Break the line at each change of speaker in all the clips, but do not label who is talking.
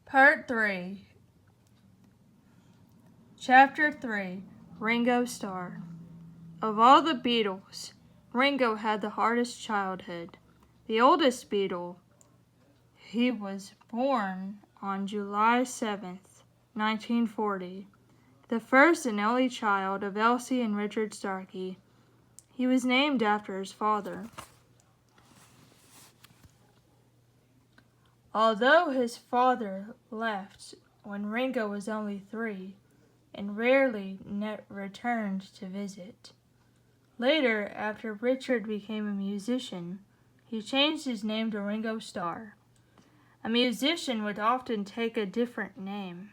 Part 3. Chapter 3. Ringo Starr. Of all the Beatles, Ringo had the hardest childhood. The oldest Beatle, he was born on July 7th, 1940, the first and only child of Elsie and Richard Starkey. He was named after his father. Although his father left when Ringo was only 3 and rarely returned to visit. Later, after Richard became a musician, he changed his name to Ringo Starr. A musician would often take a different name,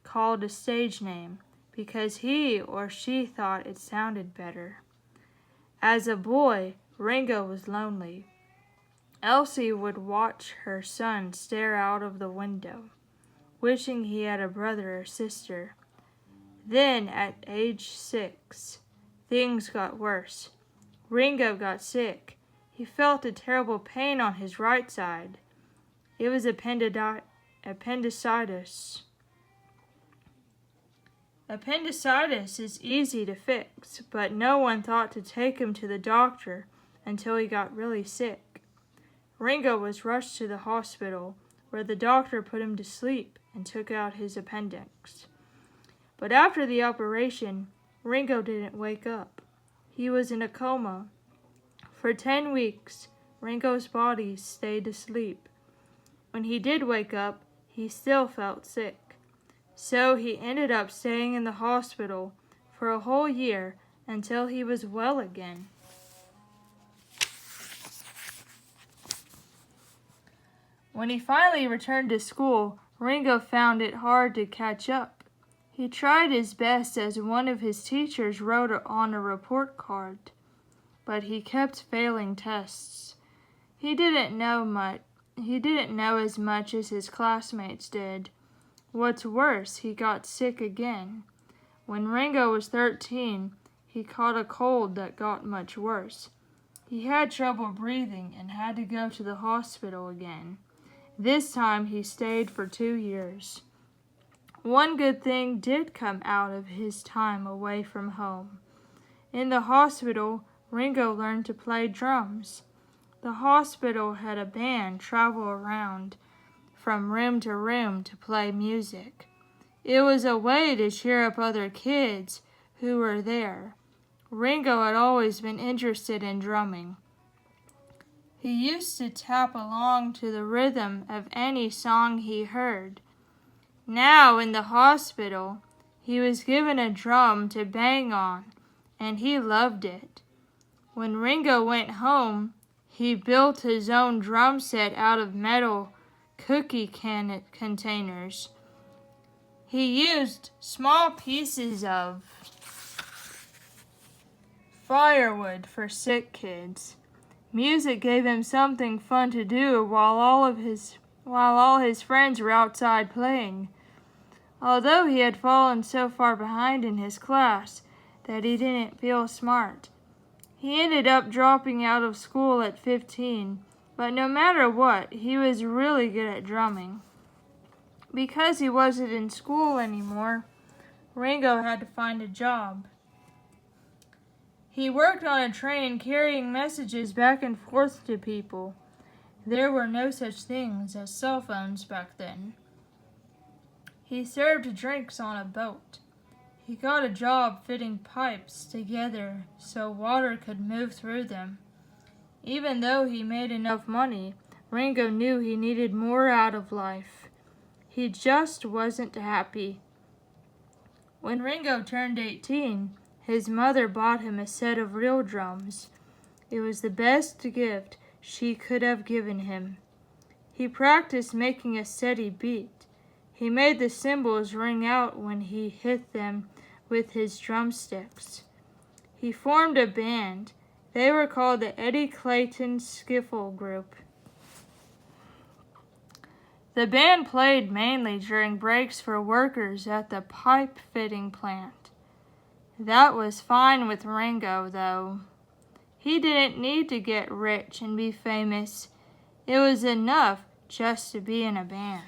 called a stage name, because he or she thought it sounded better. As a boy, Ringo was lonely. Elsie would watch her son stare out of the window, wishing he had a brother or sister. Then, at age 6, things got worse. Ringo got sick. He felt a terrible pain on his right side. It was appendicitis. Appendicitis is easy to fix, but no one thought to take him to the doctor until he got really sick. Ringo was rushed to the hospital, where the doctor put him to sleep and took out his appendix. But after the operation, Ringo didn't wake up. He was in a coma. For 10 weeks, Ringo's body stayed asleep. When he did wake up, he still felt sick. So he ended up staying in the hospital for a whole year until he was well again. When he finally returned to school, Ringo found it hard to catch up. He tried his best as one of his teachers wrote on a report card, but he kept failing tests. He didn't know as much as his classmates did. What's worse, he got sick again. When Ringo was 13, he caught a cold that got much worse. He had trouble breathing and had to go to the hospital again. This time he stayed for 2 years. One good thing did come out of his time away from home. In the hospital, Ringo learned to play drums. The hospital had a band travel around from room to room to play music. It was a way to cheer up other kids who were there. Ringo had always been interested in drumming. He used to tap along to the rhythm of any song he heard. Now, in the hospital, he was given a drum to bang on, and he loved it. When Ringo went home, he built his own drum set out of metal cookie containers. He used small pieces of firewood for sick kids. Music gave him something fun to do while all his friends were outside playing. Although he had fallen so far behind in his class that he didn't feel smart, he ended up dropping out of school at 15, but no matter what, he was really good at drumming. Because he wasn't in school anymore, Ringo had to find a job. He worked on a train carrying messages back and forth to people. There were no such things as cell phones back then. He served drinks on a boat. He got a job fitting pipes together so water could move through them. Even though he made enough money, Ringo knew he needed more out of life. He just wasn't happy. When Ringo turned 18, his mother bought him a set of real drums. It was the best gift she could have given him. He practiced making a steady beat. He made the cymbals ring out when he hit them with his drumsticks. He formed a band. They were called the Eddie Clayton Skiffle Group. The band played mainly during breaks for workers at the pipe fitting plant. That was fine with Ringo, though. He didn't need to get rich and be famous. It was enough just to be in a band.